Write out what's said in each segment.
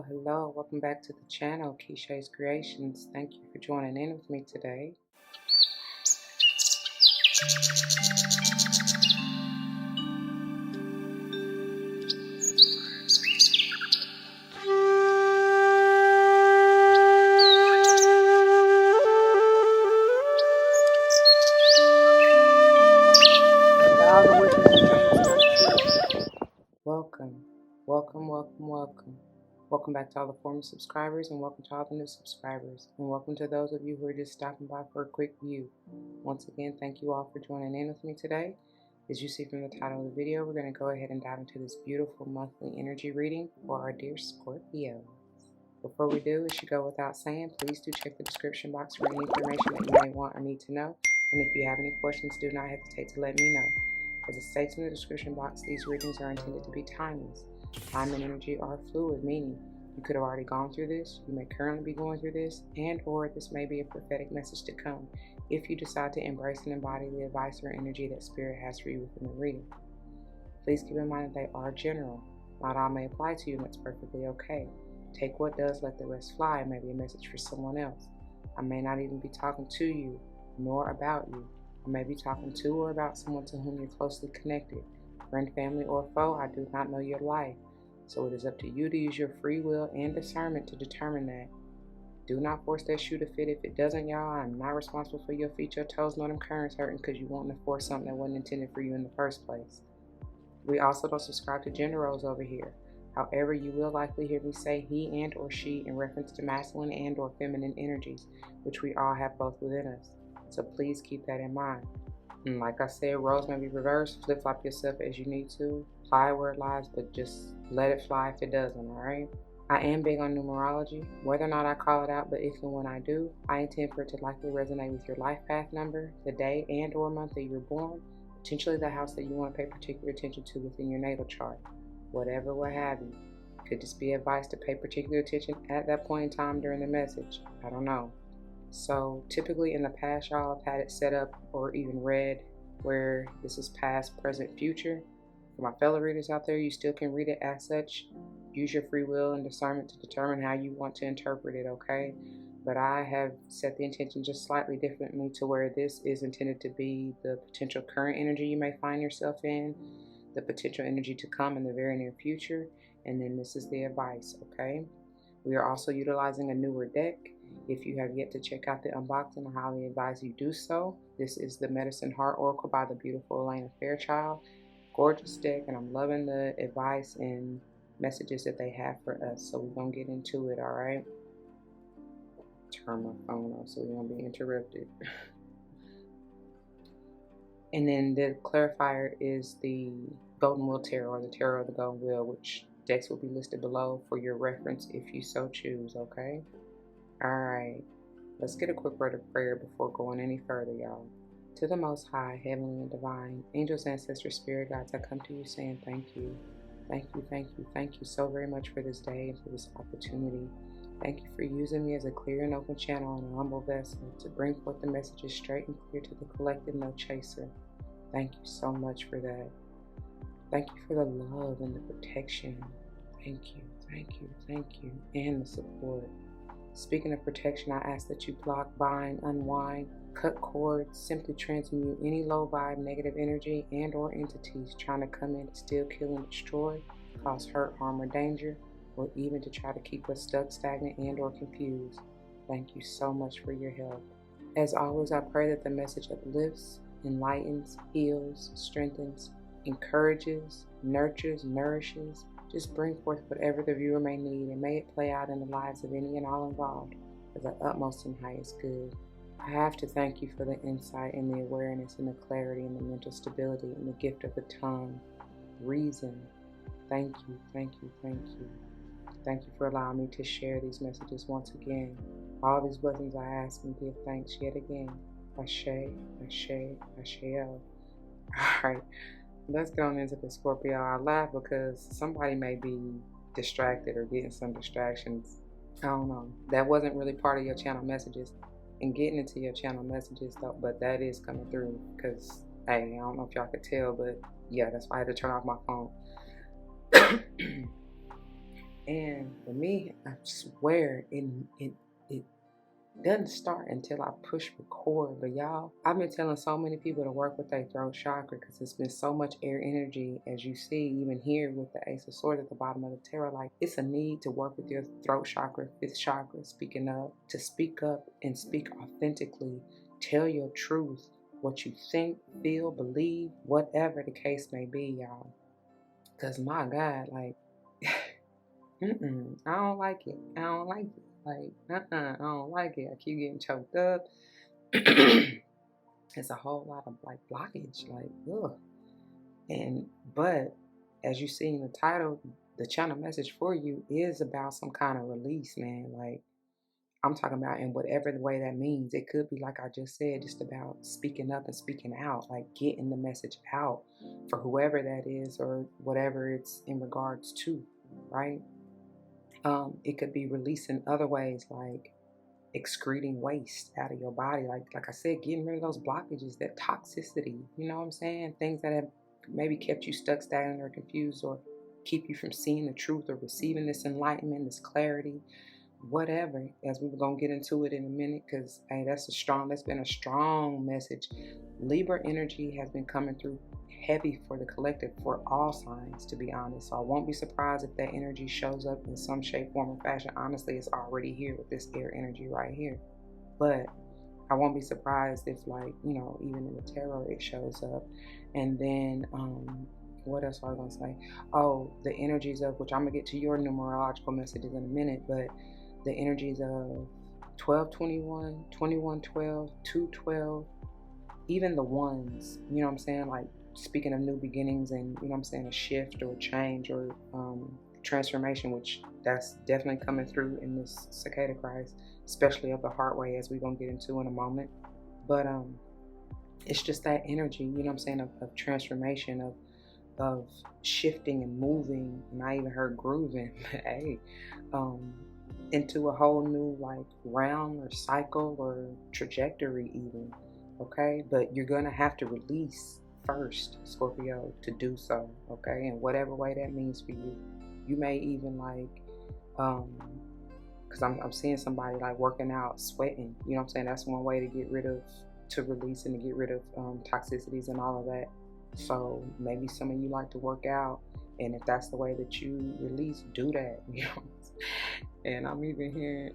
Hello. Welcome back to the channel, Keisha's Creations. Thank you for joining in with me today. All the wishes and dreams come true. Welcome. Welcome back to all the former subscribers, and welcome to all the new subscribers, and welcome to those of you who are just stopping by for a quick view. Once again, thank you all for joining in with me today. As you see from the title of the video, we're going to go ahead and dive into this beautiful monthly energy reading for our dear Scorpio. Before we do, it should go without saying, please do check the description box for any information that you may want or need to know. And if you have any questions, do not hesitate to let me know. As it states in the description box, these readings are intended to be timeless. Time and energy are fluid, meaning you could have already gone through this, you may currently be going through this, and or this may be a prophetic message to come if you decide to embrace and embody the advice or energy that Spirit has for you within the reading. Please keep in mind that they are general. Not all may apply to you, and that's perfectly okay. Take what does, let the rest fly. It may be a message for someone else. I may not even be talking to you, nor about you. I may be talking to or about someone to whom you're closely connected. Friend, family, or foe, I do not know your life. So it is up to you to use your free will and discernment to determine that. Do not force that shoe to fit. If it doesn't, y'all, I'm not responsible for your feet, your toes, nor them currents hurting because you wanting to force something that wasn't intended for you in the first place. We also don't subscribe to gender roles over here. However, you will likely hear me say he and or she in reference to masculine and or feminine energies, which we all have both within us. So please keep that in mind. And like I said, roles may be reversed. Flip-flop yourself as you need to. Apply where it lies, but just let it fly if it doesn't, alright? I am big on numerology, whether or not I call it out, but if and when I do, I intend for it to likely resonate with your life path number, the day and or month that you're born, potentially the house that you want to pay particular attention to within your natal chart. Whatever, what have you. Could just be advice to pay particular attention at that point in time during the message. I don't know. So typically in the past, y'all have had it set up or even read where this is past, present, future. For my fellow readers out there, you still can read it as such. Use your free will and discernment to determine how you want to interpret it, okay? But I have set the intention just slightly differently to where this is intended to be the potential current energy you may find yourself in, the potential energy to come in the very near future, and then this is the advice, okay? We are also utilizing a newer deck. If you have yet to check out the unboxing, I highly advise you do so. This is the Medicine Heart Oracle by the beautiful Elena Fairchild. Gorgeous deck, and I'm loving the advice and messages that they have for us. So we're going to get into it, all right? Turn my phone off so we won't be interrupted. And then the clarifier is the Golden Wheel Tarot, or the Tarot of the Golden Wheel, which decks will be listed below for your reference if you so choose, okay? Alright, let's get a quick word of prayer before going any further, y'all. To the Most High, Heavenly and Divine, angels, ancestors, spirit guides, I come to you saying thank you. Thank you, thank you, thank you so very much for this day and for this opportunity. Thank you for using me as a clear and open channel and a humble vessel to bring forth the messages straight and clear to the collective, no chaser. Thank you so much for that. Thank you for the love and the protection. Thank you, thank you, thank you, and the support. Speaking of protection, I ask that you block, bind, unwind, cut cords, simply transmute any low vibe, negative energy, and or entities trying to come in to steal, kill, and destroy, cause hurt, harm, or danger, or even to try to keep us stuck, stagnant, and or confused. Thank you so much for your help. As always, I pray that the message uplifts, enlightens, heals, strengthens, encourages, nurtures, nourishes. Just bring forth whatever the viewer may need, and may it play out in the lives of any and all involved for the utmost and highest good. I have to thank you for the insight and the awareness and the clarity and the mental stability and the gift of the tongue, reason. Thank you, thank you, thank you. Thank you for allowing me to share these messages once again. All these blessings I ask and give thanks yet again. Ashe, Ashe, Asheo. Alright, let's get on into the Scorpio. I laugh because somebody may be distracted or getting some distractions. I don't know. That wasn't really part of your channel messages. And getting into your channel messages though, but that is coming through because, hey, I don't know if y'all could tell, but yeah, that's why I had to turn off my phone. And for me, I swear it doesn't start until I push record. But y'all, I've been telling so many people to work with their throat chakra because it's been so much air energy, as you see, even here with the Ace of Swords at the bottom of the tarot. Like, it's a need to work with your throat chakra, fifth chakra, speaking up, to speak up and speak authentically. Tell your truth, what you think, feel, believe, whatever the case may be, y'all. Because my God, like, I don't like it. I don't like it. Like, I don't like it. I keep getting choked up. It's a whole lot of like blockage, like, ugh. But as you see in the title, the channel message for you is about some kind of release, man. Like, I'm talking about in whatever the way that means. It could be, like I just said, just about speaking up and speaking out, like getting the message out for whoever that is or whatever it's in regards to, right? It could be released in other ways, like excreting waste out of your body. Like I said, getting rid of those blockages, that toxicity, you know what I'm saying? Things that have maybe kept you stuck, stagnant, or confused, or keep you from seeing the truth or receiving this enlightenment, this clarity, whatever. As we were gonna get into it in a minute, because hey, that's been a strong message. Libra energy has been coming through heavy for the collective, for all signs, to be honest. So I won't be surprised if that energy shows up in some shape, form, or fashion. Honestly, it's already here with this air energy right here. But I won't be surprised if, like, you know, even in the tarot it shows up. And then what else was I gonna say? Oh, the energies of, which I'm gonna get to your numerological messages in a minute, but the energies of 1221, 2112, 212, even the ones, you know what I'm saying? Like, speaking of new beginnings and, you know what I'm saying, a shift or change or transformation, which that's definitely coming through in this cicada crisis, especially of the heart way, as we're going to get into in a moment. But it's just that energy, you know what I'm saying, of transformation, of shifting and moving, and I even heard grooving, hey, into a whole new like realm or cycle or trajectory even, okay? But you're gonna have to release first, Scorpio, to do so, okay? In whatever way that means for you. You may even like, because I'm seeing somebody like working out, sweating, you know what I'm saying? That's one way to get rid of, to release and to get rid of toxicities and all of that. So maybe some of you like to work out, and if that's the way that you release, do that, you know. And I'm even hearing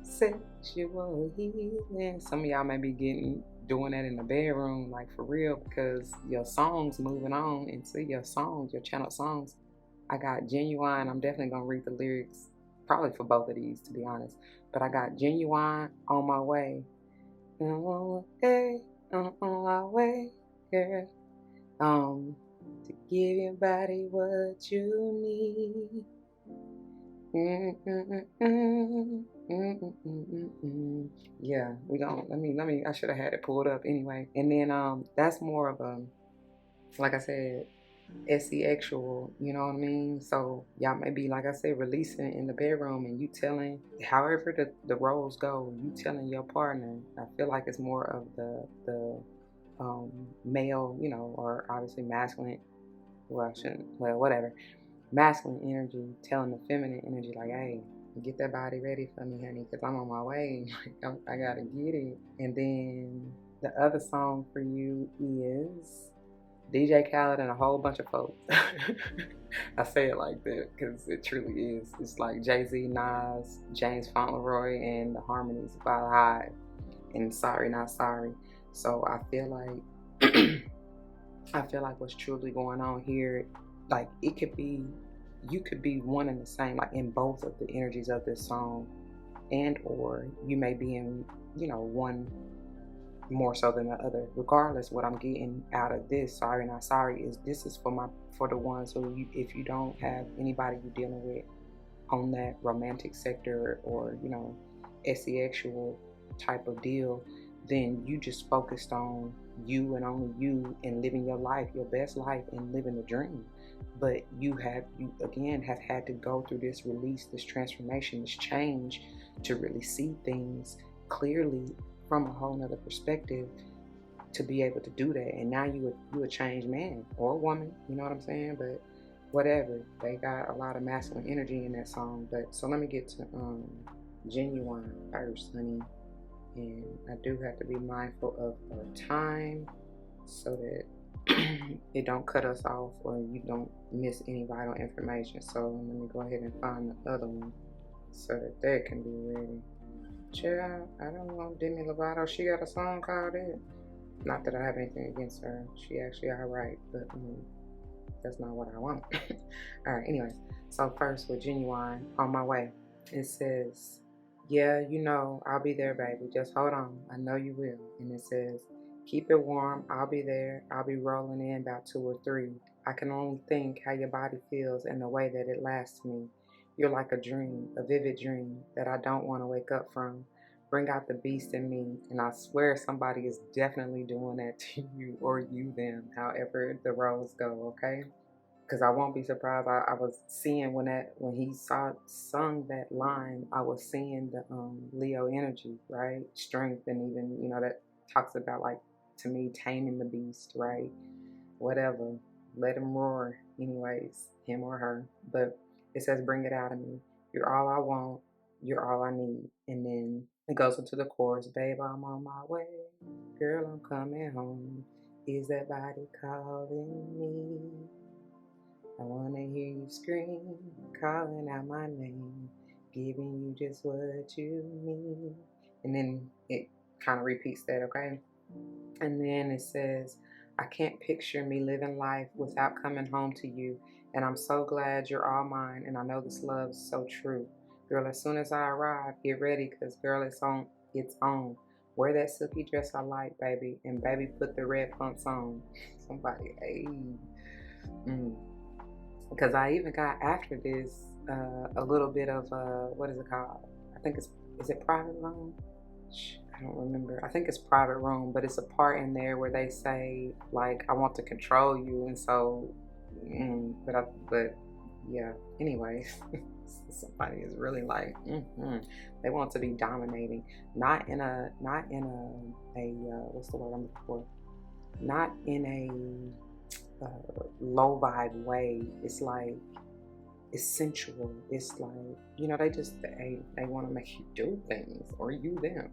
sexual healing. Some of y'all may be doing that in the bedroom, like for real, because your songs moving on into your songs, your channel songs. I got Genuine. I'm definitely gonna read the lyrics, probably for both of these, to be honest. But I got Genuine, On My Way. Hey, on my way, girl. To give your body what you need. Yeah, we don't. Let me. I should have had it pulled up anyway. And then that's more of a, like I said, sexual. You know what I mean? So y'all may be, like I said, releasing in the bedroom, and you telling, however the roles go, you telling your partner. I feel like it's more of the male, you know, or obviously masculine. Well, I shouldn't. Well, whatever. Masculine energy telling the feminine energy, like, hey, get that body ready for me, honey, because I'm on my way. I gotta get it. And then the other song for you is DJ Khaled and a whole bunch of folks. I say it like that because it truly is. It's like Jay-Z, Nas, James Fauntleroy, and the harmonies by the Hive, and Sorry Not Sorry. So I feel like what's truly going on here, like it could be, you could be one and the same, like in both of the energies of this song, and or you may be in, you know, one more so than the other. Regardless, what I'm getting out of this, Sorry Not Sorry, is this is for the ones who, if you don't have anybody you're dealing with on that romantic sector or, you know, sexual type of deal, then you just focused on you and only you and living your life, your best life, and living the dream. But you again have had to go through this release, this transformation, this change to really see things clearly from a whole nother perspective to be able to do that. And now you a changed man or woman, you know what I'm saying? But whatever. They got a lot of masculine energy in that song. But so let me get to Genuine first, honey. And I do have to be mindful of our time so that it don't cut us off or you don't miss any vital information. So let me go ahead and find the other one so that can be ready. Child, I don't know, Demi Lovato, she got a song called it. Not that I have anything against her. She actually alright, but that's not what I want. Alright, anyways. So first with Genuine, On My Way. It says, yeah, you know, I'll be there, baby. Just hold on. I know you will. And it says, keep it warm. I'll be there. I'll be rolling in about 2 or 3. I can only think how your body feels and the way that it lasts me. You're like a dream, a vivid dream that I don't want to wake up from. Bring out the beast in me. And I swear somebody is definitely doing that to you or you them, however the roles go, okay? Because I won't be surprised. I was seeing when he sung that line, I was seeing the Leo energy, right? Strength, and even, you know, that talks about, like, to me, taming the beast, right? Whatever. Let him roar anyways, him or her. But it says, bring it out of me. You're all I want. You're all I need. And then it goes into the chorus, babe, I'm on my way. Girl, I'm coming home. Is that body calling me? I wanna hear you scream, calling out my name, giving you just what you need. And then it kind of repeats that, okay? And then it says, I can't picture me living life without coming home to you. And I'm so glad you're all mine. And I know this love's so true. Girl, as soon as I arrive, get ready, because girl, it's on. It's on. Wear that silky dress I like, baby. And baby, put the red pumps on. Somebody, hey. Because I even got after this a little bit of what is it called? I think is it Private Room? I don't remember. I think it's Private Room, but it's a part in there where they say, like, I want to control you, and so but yeah. Anyways, somebody is really like they want to be dominating, not in a what's the word I'm looking for? Not in a low vibe way. It's like, it's sensual. It's like, you know, they want to make you do things, or you them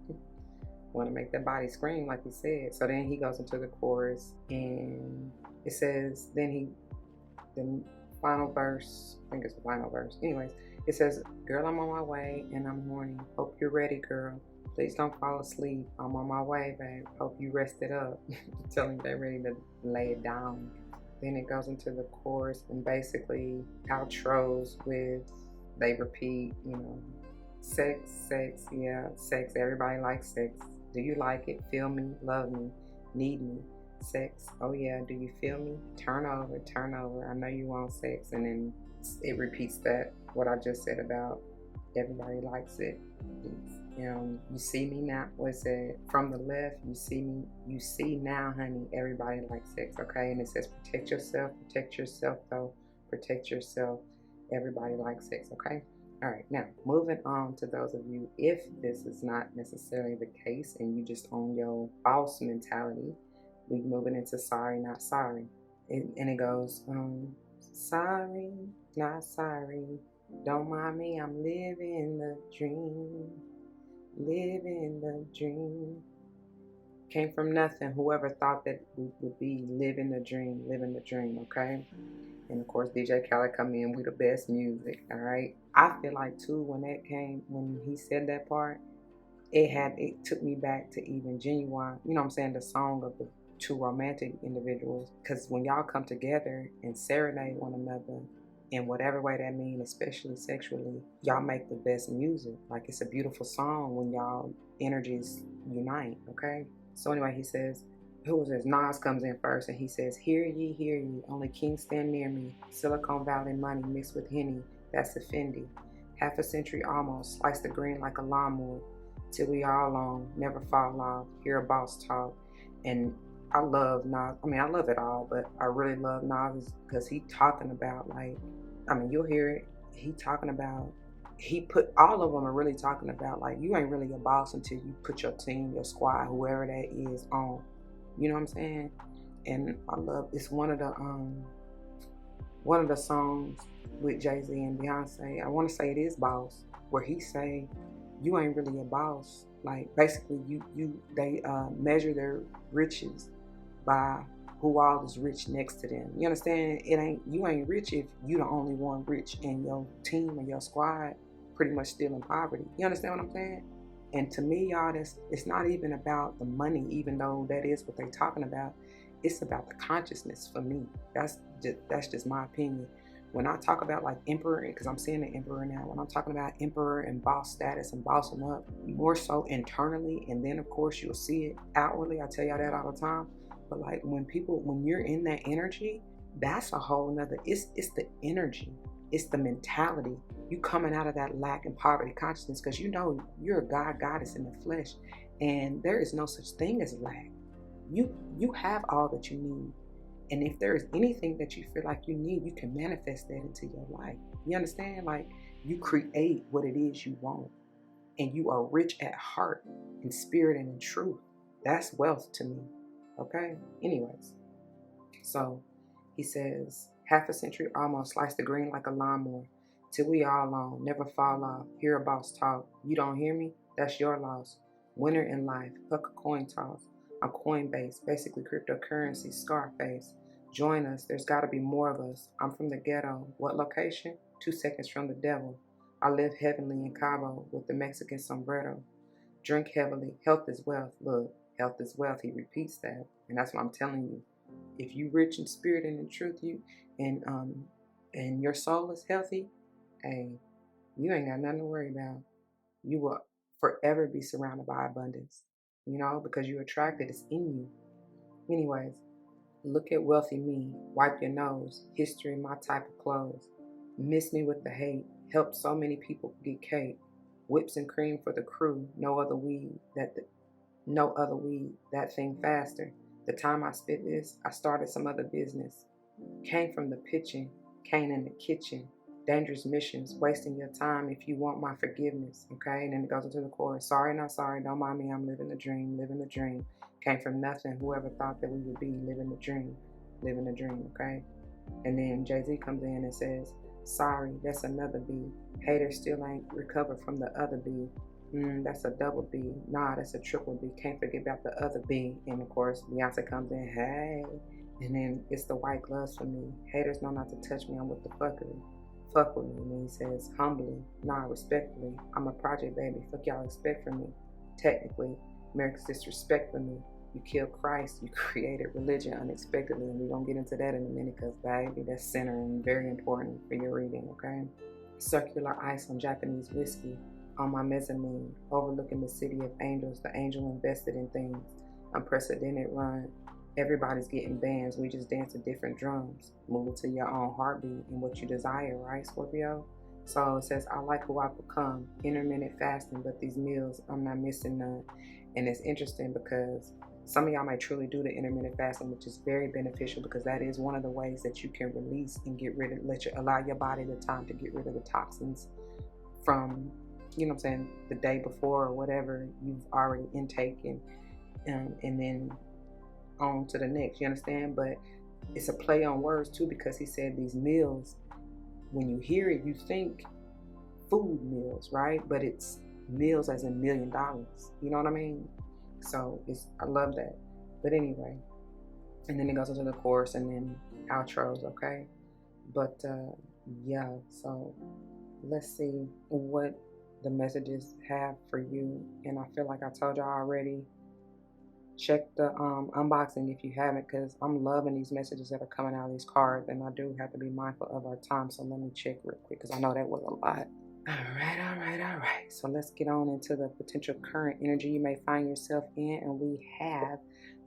want to make their body scream, like he said. So then he goes into the chorus, and it says, the final verse, I think it's the final verse, anyways, it says, girl, I'm on my way and I'm horny. Hope you're ready, girl. Please don't fall asleep. I'm on my way, babe. Hope you rested up. Telling they're ready to lay it down. Then it goes into the chorus and basically outros with, they repeat, you know, sex, yeah, sex. Everybody likes sex. Do you like it? Feel me? Love me? Need me? Sex. Oh yeah, do you feel me? Turn over, turn over. I know you want sex. And then it repeats that, what I just said about everybody likes it. You see me now. What's it? From the left, you see me. You see now, honey. Everybody likes sex, okay? And it says, protect yourself though. Protect yourself. Everybody likes sex, okay? All right, now moving on to those of you, if this is not necessarily the case and you just own your boss mentality, we moving into sorry, not sorry. And it goes, sorry, not sorry. Don't mind me, I'm living the dream. Living the dream. Came from nothing. Whoever thought that we would be living the dream, okay? And of course, DJ Khaled come in with the best music, all right? I feel like too, when he said that part, it took me back to even Genuine, you know what I'm saying, the song of the two romantic individuals. Because when y'all come together and serenade one another, in whatever way that means, especially sexually, y'all make the best music. Like, it's a beautiful song when y'all energies unite, okay? So anyway, he says, who is this? Nas comes in first, and he says, hear ye, only kings stand near me. Silicon Valley money mixed with Henny, that's the Fendi. Half a century almost, slice the green like a lawnmower, till we all on, never fall off, hear a boss talk. And I love Nas. I mean, I love it all, but I really love Nas because he talking about, like, I mean, you'll hear it. All of them are really talking about, like, you ain't really a boss until you put your team, your squad, whoever that is, on. You know what I'm saying? And I love, it's one of the one of the songs with Jay-Z and Beyonce, I want to say it is Boss, where he say, you ain't really a boss. Like basically they measure their riches by who all is rich next to them. You understand? You ain't rich if you the only one rich in your team or your squad pretty much still in poverty. You understand what I'm saying? And to me, y'all, it's not even about the money, even though that is what they're talking about. It's about the consciousness for me. That's just my opinion. When I talk about like emperor, because I'm seeing the emperor now, when I'm talking about emperor and boss status and bossing up, more so internally, and then of course you'll see it outwardly. I tell y'all that all the time. But like when you're in that energy, that's a whole nother, it's the energy, it's the mentality. You coming out of that lack and poverty consciousness, because you know you're a god goddess in the flesh, and there is no such thing as lack. You have all that you need. And if there is anything that you feel like you need, you can manifest that into your life. You understand? Like you create what it is you want. And you are rich at heart, in spirit, and in truth. That's wealth to me. Okay? Anyways. So he says, half a century almost sliced the green like a lawnmower. Till we all on, never fall off. Hear a boss talk. You don't hear me? That's your loss. Winner in life. Fuck a coin toss. I'm Coinbase, basically cryptocurrency, Scarface. Join us, there's gotta be more of us. I'm from the ghetto. What location? 2 seconds from the devil. I live heavenly in Cabo with the Mexican sombrero. Drink heavily. Health is wealth. Look, health is wealth. He repeats that. And that's what I'm telling you. If you rich in spirit and in truth, and your soul is healthy, hey, you ain't got nothing to worry about. You will forever be surrounded by abundance. You know, because you attract it. It's in you. Anyways, look at wealthy me. Wipe your nose. History, my type of clothes. Miss me with the hate. Helped so many people get cake. Whips and cream for the crew. No other weed. That thing faster. The time I spit this, I started some other business. Came from the pitching. Came in the kitchen. Dangerous missions, wasting your time if you want my forgiveness, okay? And then it goes into the chorus. Sorry, not sorry, don't mind me, I'm living the dream, living the dream. Came from nothing, whoever thought that we would be living the dream, okay? And then Jay-Z comes in and says, sorry, that's another B. Haters still ain't recovered from the other B. That's a double B. Nah, that's a triple B. Can't forget about the other B. And of course, Beyonce comes in, hey. And then it's the white gloves for me. Haters know not to touch me, I'm with the fuckery. Fuck with me. And then he says, humbly, nah, respectfully, I'm a project baby. Fuck y'all expect from me. Technically, America's disrespect for me. You killed Christ, you created religion unexpectedly, and we're gonna get into that in a minute because, baby, that's center and very important for your reading, okay? Circular ice on Japanese whiskey on my mezzanine, overlooking the city of angels, the angel invested in things. Unprecedented run. Everybody's getting bands. We just dance to different drums. Move it to your own heartbeat and what you desire, right, Scorpio? So it says, I like who I've become. Intermittent fasting, but these meals, I'm not missing none. And it's interesting because some of y'all might truly do the intermittent fasting, which is very beneficial because that is one of the ways that you can release and get rid of, allow your body the time to get rid of the toxins from, you know what I'm saying, the day before or whatever you've already intaken, and then on to the next, you understand? But it's a play on words too, because he said these meals, when you hear it, you think food meals, right? But it's meals as in $1 million, you know what I mean? So I love that. But anyway, and then it goes into the chorus and then outros, okay? But yeah, so let's see what the messages have for you. And I feel like I told y'all already, check the unboxing if you haven't, because I'm loving these messages that are coming out of these cards, and I do have to be mindful of our time, so let me check real quick because I know that was a lot. All right. So let's get on into the potential current energy you may find yourself in, and we have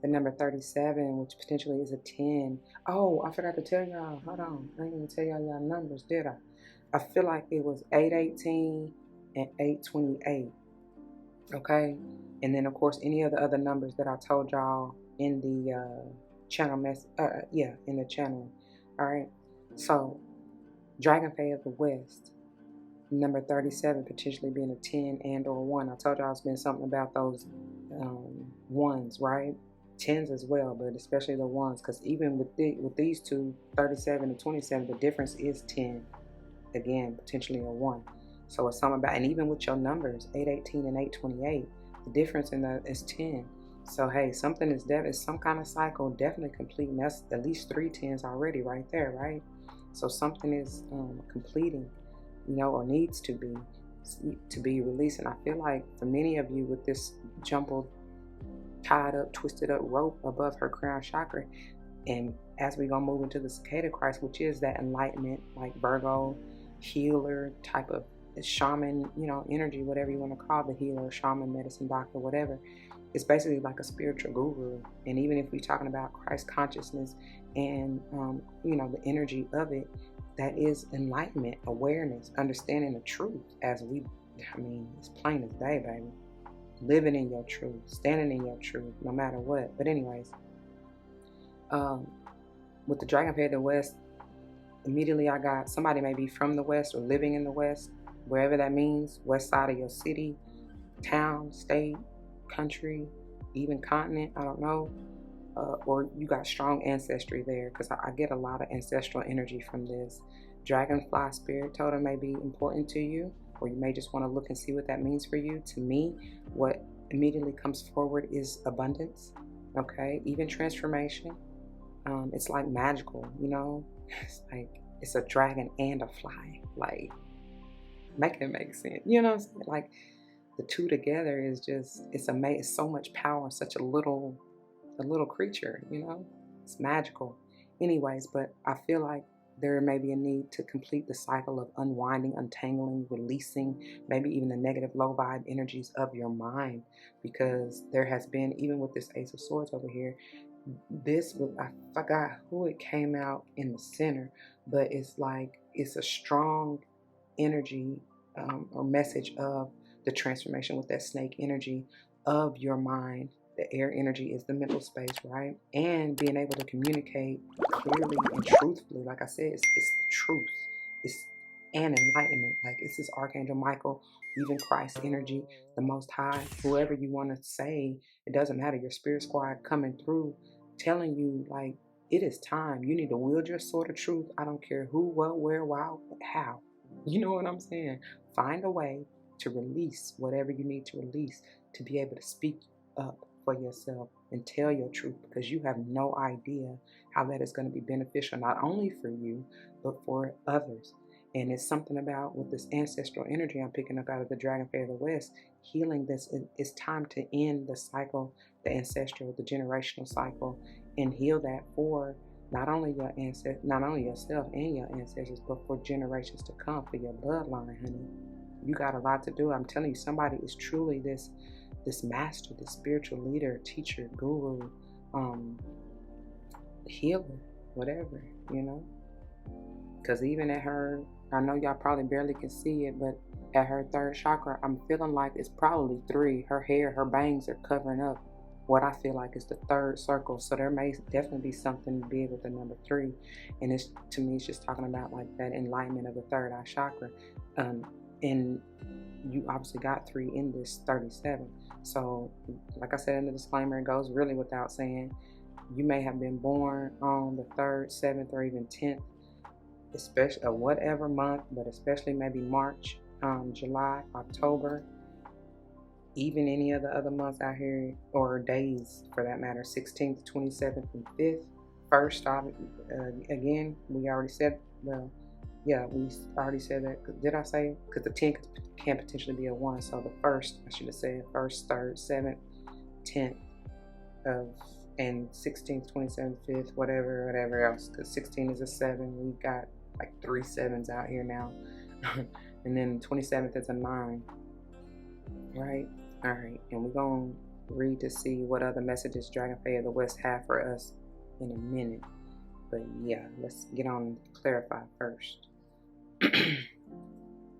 the number 37, which potentially is a 10. Oh, I forgot to tell y'all. Hold on. I didn't even tell y'all numbers, did I? I feel like it was 818 and 828. Okay, and then of course any of the other numbers that I told y'all in the channel in the channel. All right, so Dragon Fae of the West, number 37 potentially being a 10 and or 1. I told y'all it's been something about those ones, right? tens as well, but especially the ones, because even with these two, 37 and 27, the difference is 10. Again, potentially a 1. So it's something about, and even with your numbers, 818 and 828, the difference in that is 10. So hey, something is some kind of cycle definitely completing. That's at least 3 tens already right there, right? So something is completing, or needs to be released. And I feel like for many of you with this jumbled, tied up, twisted up rope above her crown chakra, and as we gonna move into the cicada Christ, which is that enlightenment, like Virgo, healer type of shaman, energy, whatever you want to call the healer, shaman, medicine doctor, whatever. It's basically like a spiritual guru. And even if we're talking about Christ consciousness and the energy of it, that is enlightenment, awareness, understanding the truth. It's plain as day, baby. Living in your truth, standing in your truth, no matter what. But anyways, with the Dragonfly of the West, immediately I got somebody may be from the West or living in the West, wherever that means, west side of your city, town, state, country, even continent, I don't know. Or you got strong ancestry there, because I get a lot of ancestral energy from this. Dragonfly spirit totem may be important to you, or you may just want to look and see what that means for you. To me, what immediately comes forward is abundance, okay? Even transformation. It's like magical, It's like it's a dragon and a fly. Like, make it make sense. You know what I'm saying? Like, the two together is just, it's amazing. It's so much power in such a little creature, It's magical. Anyways, but I feel like there may be a need to complete the cycle of unwinding, untangling, releasing, maybe even the negative low vibe energies of your mind, because there has been, even with this Ace of Swords over here, I forgot who it came out in the center, but it's like, it's a strong energy or message of the transformation with that snake energy of your mind. The air energy is the mental space, right? And being able to communicate clearly and truthfully. Like I said, it's the truth. It's an enlightenment. Like, it's this Archangel Michael, even Christ energy, the Most High, whoever you want to say. It doesn't matter. Your spirit squad coming through, telling you, like, it is time. You need to wield your sword of truth. I don't care who, what, where, why, how. You know what I'm saying? Find a way to release whatever you need to release, to be able to speak up for yourself and tell your truth, because you have no idea how that is going to be beneficial, not only for you, but for others. And it's something about, with this ancestral energy I'm picking up out of the Dragonfly of the West, healing this. It's time to end the cycle, the ancestral, the generational cycle, and heal that for not only yourself and your ancestors, but for generations to come, for your bloodline, honey. You got a lot to do. I'm telling you, somebody is truly this master, this spiritual leader, teacher, guru, healer, whatever, Because even at her, I know y'all probably barely can see it, but at her third chakra, I'm feeling like it's probably 3. Her hair, her bangs are covering up what I feel like is the third circle. So there may definitely be something big with the number 3. And to me, it's just talking about like that enlightenment of the third eye chakra. And you obviously got 3 in this 37. So like I said in the disclaimer, it goes really without saying, you may have been born on the 3rd, 7th, or even 10th, especially whatever month, but especially maybe March, July, October, even any of the other months out here, or days for that matter, 16th, 27th, and 5th. First, again, we already said, well, yeah, we already said that. Did I say? Because the 10 can potentially be a 1. So the first, I should have said 1st, 3rd, 7th, 10th and 16th, 27th, 5th, whatever else. Because 16 is a 7. We've got like 3 7s out here now. And then 27th is a 9. Right? All right. And we're going to read to see what other messages Dragonfly of the West have for us in a minute. But yeah, let's get on and clarify first.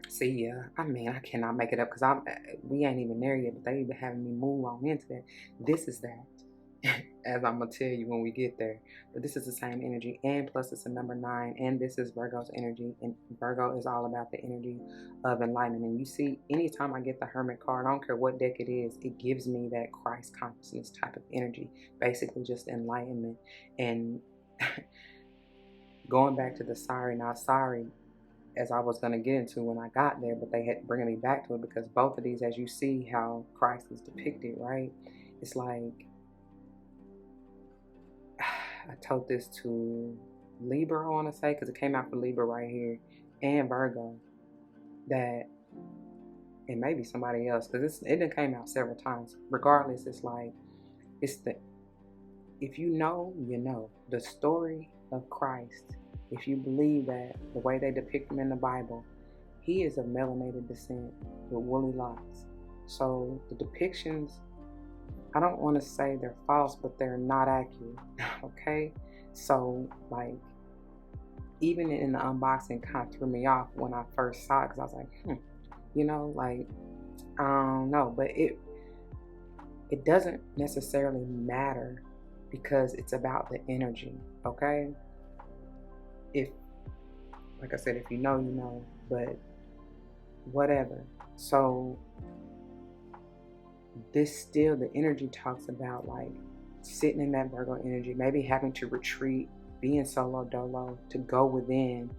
See, yeah, I cannot make it up, because we ain't even there yet, but they even having me move on into that. This is that. as I'm gonna tell you when we get there. But this is the same energy, and plus it's a number 9, and this is Virgo's energy, and Virgo is all about the energy of enlightenment. And you see, anytime I get the Hermit card, I don't care what deck it is, it gives me that Christ consciousness type of energy, basically just enlightenment. And going back to the sorry not sorry, as I was going to get into when I got there, but they had bringing me back to it, because both of these, as you see how Christ is depicted, right? It's like, I told this to Libra, I want to say, because it came out for Libra right here, and Virgo, that it may be somebody else, because it done came out several times. Regardless, it's like, if you know, you know. The story of Christ, if you believe that the way they depict him in the Bible, he is of melanated descent with woolly locks. So the depictions, I don't want to say they're false, but they're not accurate. Okay? So, like, even in the unboxing kind of threw me off when I first saw it, because I was like, you know, like, I don't know. But it doesn't necessarily matter, because it's about the energy, okay? If, like I said, if you know, you know, but whatever. So this still, the energy talks about like sitting in that Virgo energy, maybe having to retreat, being solo dolo, to go within,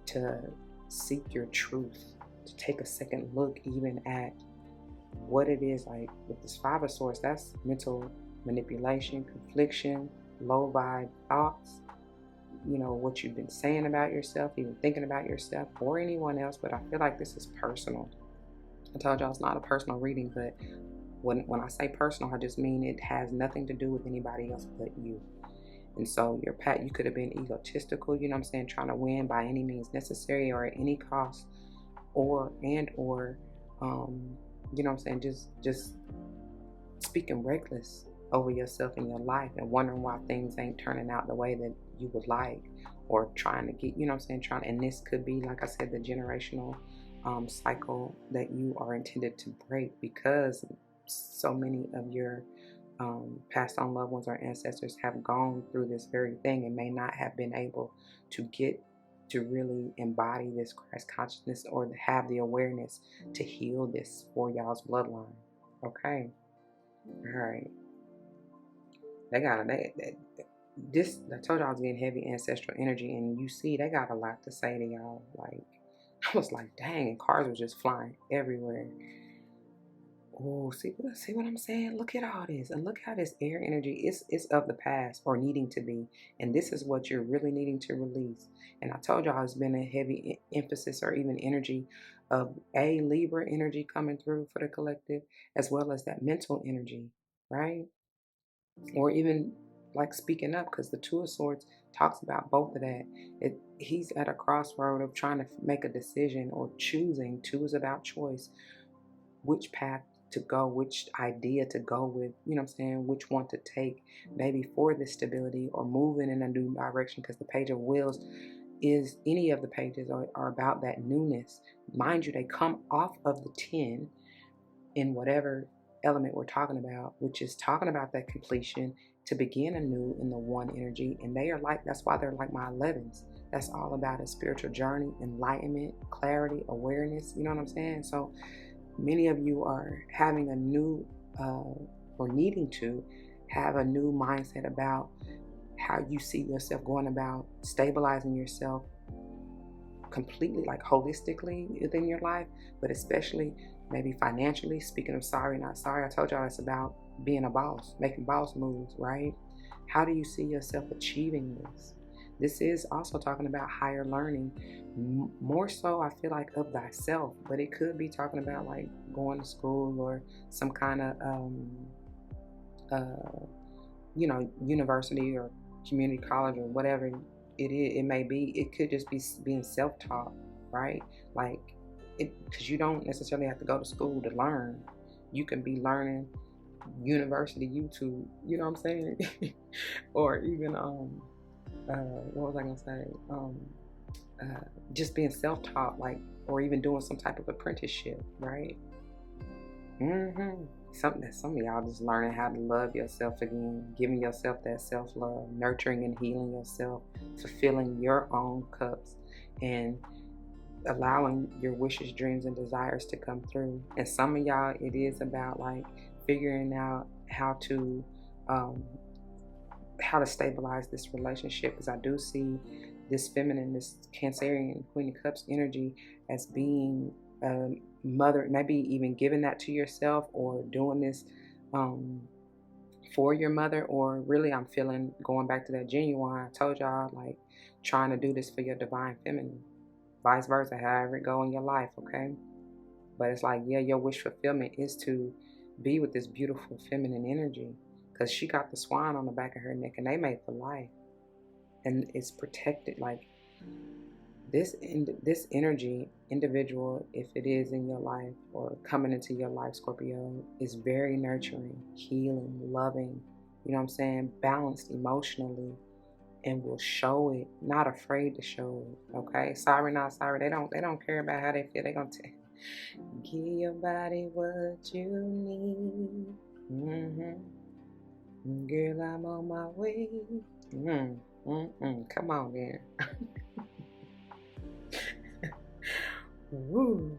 to seek your truth, to take a second look even at what it is. Like with this 5 of Swords, that's mental manipulation, confliction, low vibe thoughts, you know, what you've been saying about yourself, even thinking about yourself or anyone else. But I feel like this is personal. I told y'all it's not a personal reading, but when I say personal, I just mean it has nothing to do with anybody else but you. And so you could have been egotistical, you know what I'm saying, trying to win by any means necessary or at any cost, or you know what I'm saying, just speaking reckless over yourself in your life and wondering why things ain't turning out the way that you would like, or trying to get, you know what I'm saying, and this could be, like I said, the generational cycle that you are intended to break, because so many of your passed on loved ones or ancestors have gone through this very thing and may not have been able to get to really embody this Christ consciousness or have the awareness to heal this for y'all's bloodline. Okay. All right. I told y'all I was getting heavy ancestral energy, and you see they got a lot to say to y'all. Like, I was like, dang, and cars were just flying everywhere. Oh, see what I'm saying? Look at all this, and look how this air energy is of the past, or needing to be, and this is what you're really needing to release. And I told y'all it's been a heavy emphasis or even energy of a Libra energy coming through for the collective, as well as that mental energy, right? Or even like speaking up, because the 2 of Swords talks about both of that. He's at a crossroad of trying to make a decision or choosing. 2 is about choice, which path to go, which idea to go with, you know what I'm saying, which one to take, maybe for this stability or moving in a new direction, because the Page of Wheels is, any of the pages are about that newness. Mind you, they come off of the 10 in whatever element we're talking about, which is talking about that completion, to begin anew in the 1 energy. And they are like, that's why they're like my 11s. That's all about a spiritual journey, enlightenment, clarity, awareness, you know what I'm saying? So many of you are having a new or needing to have a new mindset about how you see yourself going about stabilizing yourself completely, like holistically within your life, but especially maybe financially. Speaking of sorry not sorry, I told y'all it's about being a boss, making boss moves, right? How do you see yourself achieving this? This is also talking about higher learning, more so I feel like of thyself, but it could be talking about like going to school or some kind of you know, university or community college or whatever it may be. It could just be being self-taught, right? Like, because you don't necessarily have to go to school to learn. You can be learning university YouTube, you know what I'm saying? Or even what was I gonna say? Just being self-taught, like, or even doing some type of apprenticeship, right? some of y'all just learning how to love yourself again, giving yourself that self-love, nurturing and healing yourself, fulfilling your own cups, and allowing your wishes, dreams, and desires to come through. And some of y'all, it is about like figuring out um, how to stabilize this relationship, because I do see this feminine, this Cancerian Queen of Cups energy as being mother, maybe even giving that to yourself or doing this um, for your mother, or really I'm feeling, going back to that genuine, I told y'all, like trying to do this for your divine feminine, vice versa, however it go in your life, okay? But it's like, yeah, your wish fulfillment is to be with this beautiful feminine energy, because she got the swan on the back of her neck and they made for life, and it's protected. Like this energy, individual, if it is in your life or coming into your life, Scorpio, is very nurturing, healing, loving, you know what I'm saying, balanced emotionally, and will show it, not afraid to show it. Okay, sorry, not sorry. They don't care about how they feel. They gonna give your body what you need. Girl, I'm on my way. Come on, then. Woo,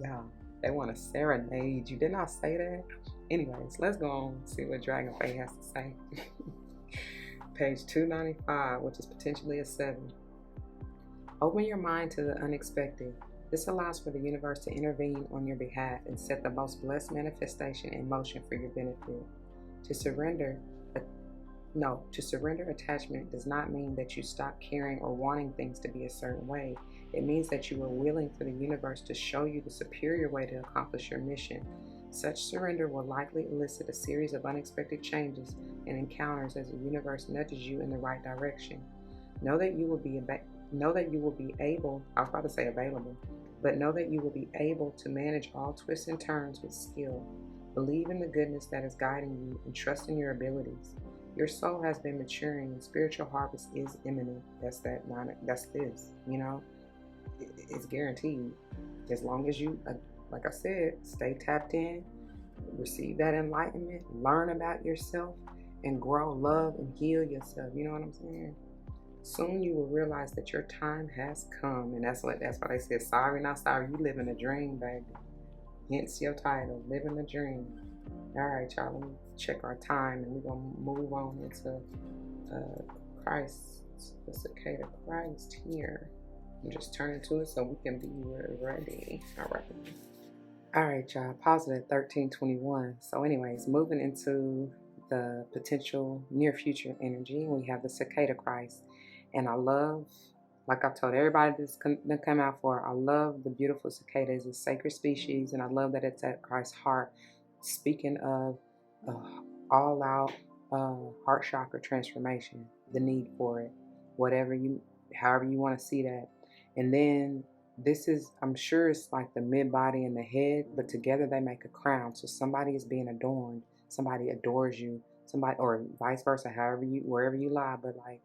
yeah. They want to serenade you. Didn't I say that? Anyways, let's go on and see what Dragon Fae has to say. Page 295, which is potentially a 7. Open your mind to the unexpected. This allows for the universe to intervene on your behalf and set the most blessed manifestation in motion for your benefit. To surrender attachment does not mean that you stop caring or wanting things to be a certain way. It means that you are willing for the universe to show you the superior way to accomplish your mission. Such surrender will likely elicit a series of unexpected changes and encounters as the universe nudges you in the right direction. Know that you will be able, I was about to say available, but know that you will be able to manage all twists and turns with skill. Believe in the goodness that is guiding you and trust in your abilities. Your soul has been maturing and spiritual harvest is imminent. That's this, you know, it's guaranteed. As long as you, like I said, stay tapped in, receive that enlightenment, learn about yourself, and grow, love, and heal yourself. You know what I'm saying? Soon you will realize that your time has come, and that's why they said, sorry, not sorry. You living a dream, baby. Hence your title, living a dream. All right, y'all, let me check our time, and we're going to move on into Christ, the cicada Christ here. I'm just turning to it so we can be ready. All right, y'all, pause it at 1321. So anyways, moving into the potential near future energy, we have the cicada Christ. And I love, like I told everybody this come out for, I love the beautiful cicada. It's a sacred species, and I love that it's at Christ's heart. Speaking of all out heart chakra transformation, the need for it, however you want to see that. And then this is, I'm sure it's like the mid body and the head, but together they make a crown. So somebody is being adorned, somebody adores you, somebody, or vice versa, wherever you lie, but like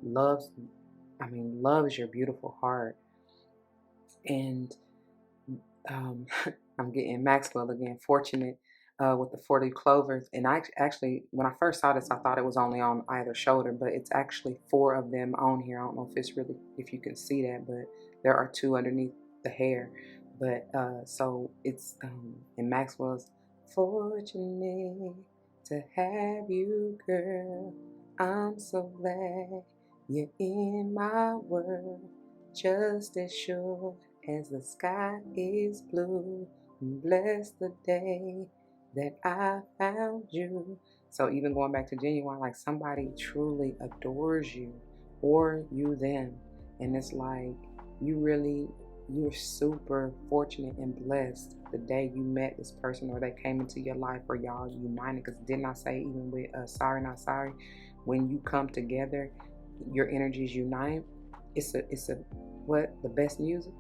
love is your beautiful heart. And I'm getting Maxwell again, fortunate with the 40 clovers. And I actually, when I first saw this, I thought it was only on either shoulder, but it's actually 4 of them on here. I don't know if you can see that, but there are 2 underneath the hair. But so it's in Maxwell's, fortunate to have you, girl. I'm so glad you're in my world, just as sure as the sky is blue. Bless the day that I found you. So even going back to genuine, like somebody truly adores you or you them. And it's like you're super fortunate and blessed the day you met this person or they came into your life or y'all united. Because didn't I say even with sorry not sorry, when you come together, your energies unite. It's a what, the best music,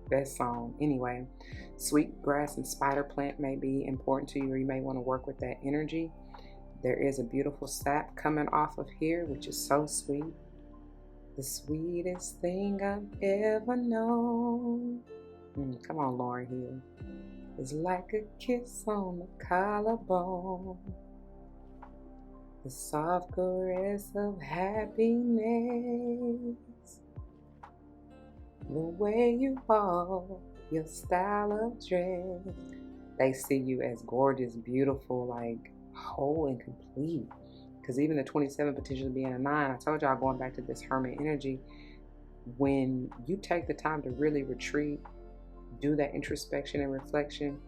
best song. Anyway, sweet grass and spider plant may be important to you, or you may want to work with that energy. There is a beautiful sap coming off of here, which is so sweet. The sweetest thing I've ever known. Come on, Lauren Hill. is like a kiss on the collarbone, the soft caress of happiness, the way you walk, your style of dress. They see you as gorgeous, beautiful, like whole and complete. Because even the 27 potentially being a 9, I told y'all, going back to this hermit energy, when you take the time to really retreat, do that introspection and reflection,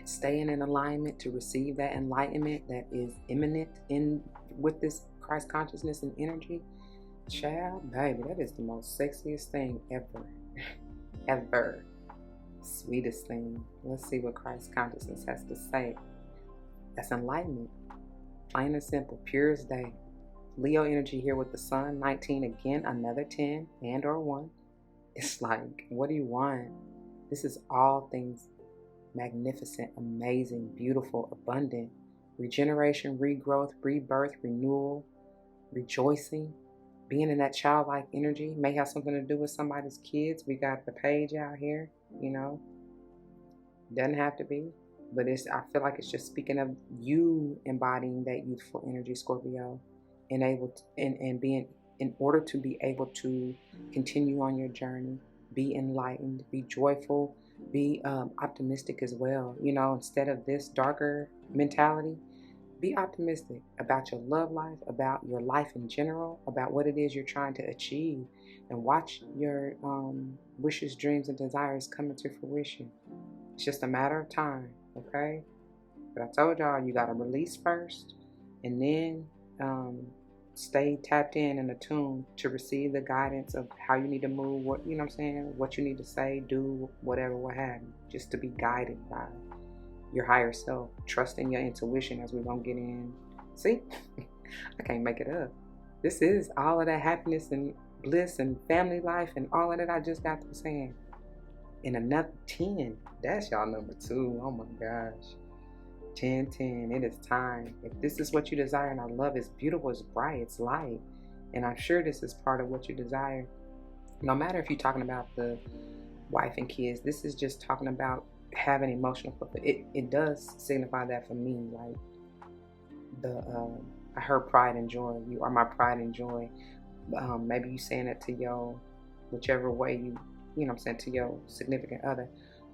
staying in alignment to receive that enlightenment that is imminent in with this Christ consciousness and energy, child, baby, that is the most sexiest thing ever. Ever. Sweetest thing. Let's see what Christ consciousness has to say. That's enlightenment. Plain and simple, pure as day. Leo energy here with the sun, 19 again, another 10 and or 1. It's like, what do you want? This is all things magnificent, amazing, beautiful, abundant. Regeneration, regrowth, rebirth, renewal, rejoicing. Being in that childlike energy may have something to do with somebody's kids. We got the page out here, you know. Doesn't have to be. But I feel like it's just speaking of you embodying that youthful energy, Scorpio, and being, in order to be able to continue on your journey, be enlightened, be joyful, be optimistic as well. You know, instead of this darker mentality, be optimistic about your love life, about your life in general, about what it is you're trying to achieve, and watch your wishes, dreams, and desires come into fruition. It's just a matter of time. Okay, but I told y'all, you got to release first, and then stay tapped in and attuned to receive the guidance of how you need to move, what, you know what I'm saying, what you need to say, do, whatever, what have you, just to be guided by your higher self, trusting your intuition, as we're going to get in. See, I can't make it up. This is all of that happiness and bliss and family life and all of that I just got through saying. And another 10, that's y'all number 2. Oh my gosh. 10, 10, it is time. If this is what you desire, and I love, it's beautiful, it's bright, it's light. And I'm sure this is part of what you desire. No matter if you're talking about the wife and kids, this is just talking about having emotional fulfillment. It does signify that for me. Like I heard pride and joy. You are my pride and joy. Maybe you saying it to your, whichever way you know what I'm saying, to your significant other.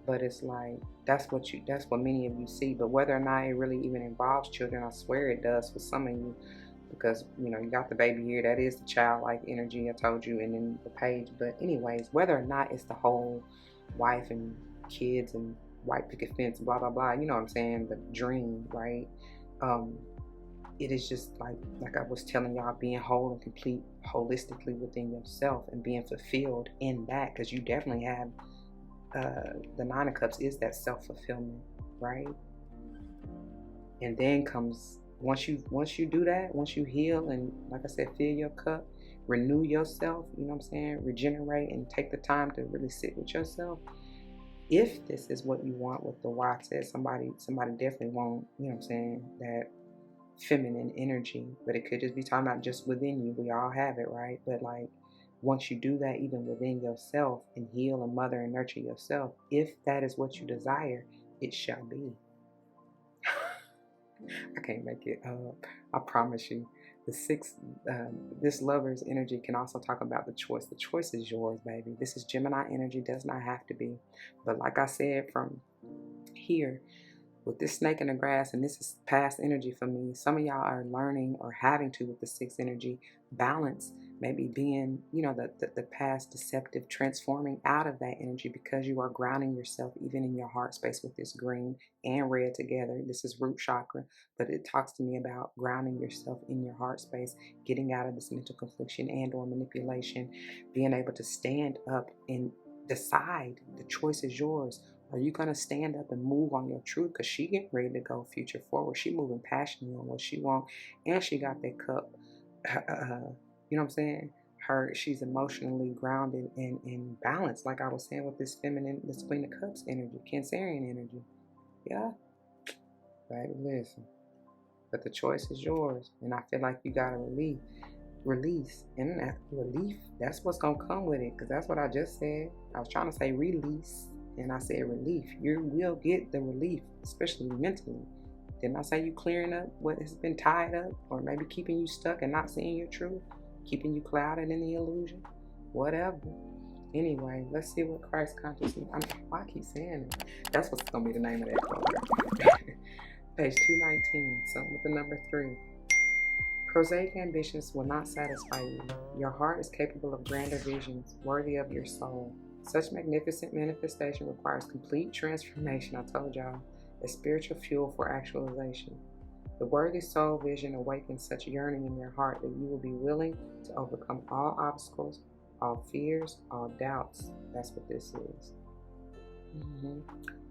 But it's like, that's what many of you see. But whether or not it really even involves children, I swear it does for some of you. Because, you know, you got the baby here, that is the childlike energy I told you, and then the page. But anyways, whether or not it's the whole wife and kids and white picket fence, blah, blah, blah, you know what I'm saying, the dream, right? It is just like I was telling y'all, being whole and complete holistically within yourself and being fulfilled in that, because you definitely have the 9 of Cups is that self-fulfillment, right? And then comes, once you do that, once you heal and, like I said, fill your cup, renew yourself, you know what I'm saying, regenerate and take the time to really sit with yourself. If this is what you want, what the wife says, somebody definitely want, you know what I'm saying, that feminine energy. But it could just be talking about just within you. We all have it, right? But like, once you do that, even within yourself, and heal and mother and nurture yourself, if that is what you desire, it shall be. I can't make it up. I promise you. The 6, this lover's energy can also talk about the choice. The choice is yours, baby. This is Gemini energy, does not have to be. But like I said, from here, with this snake in the grass, and this is past energy for me, some of y'all are learning or having to, with the 6 energy, balance, maybe being, you know, the past deceptive, transforming out of that energy, because you are grounding yourself even in your heart space with this green and red together. This is root chakra, but it talks to me about grounding yourself in your heart space, getting out of this mental confliction and or manipulation, being able to stand up and decide. The choice is yours. Are you going to stand up and move on your truth? Because she getting ready to go future forward. She moving passionately on what she want. And she got that cup. You know what I'm saying? She's emotionally grounded and balanced. Like I was saying with this feminine, this Queen of Cups energy, Cancerian energy. Yeah? Baby, listen. But the choice is yours. And I feel like you got to release. And that relief, that's what's going to come with it. Because that's what I just said. I was trying to say release. And I said relief. You will get the relief, especially mentally. Didn't I say you clearing up what has been tied up, or maybe keeping you stuck and not seeing your truth, keeping you clouded in the illusion? Whatever. Anyway, let's see what Christ consciousness. Why I keep saying it? That's what's gonna be the name of that card. Page 219, something with the number 3. Prosaic ambitions will not satisfy you. Your heart is capable of grander visions, worthy of your soul. Such magnificent manifestation requires complete transformation, I told y'all, as spiritual fuel for actualization. The worthy soul vision awakens such yearning in your heart that you will be willing to overcome all obstacles, all fears, all doubts. That's what this is.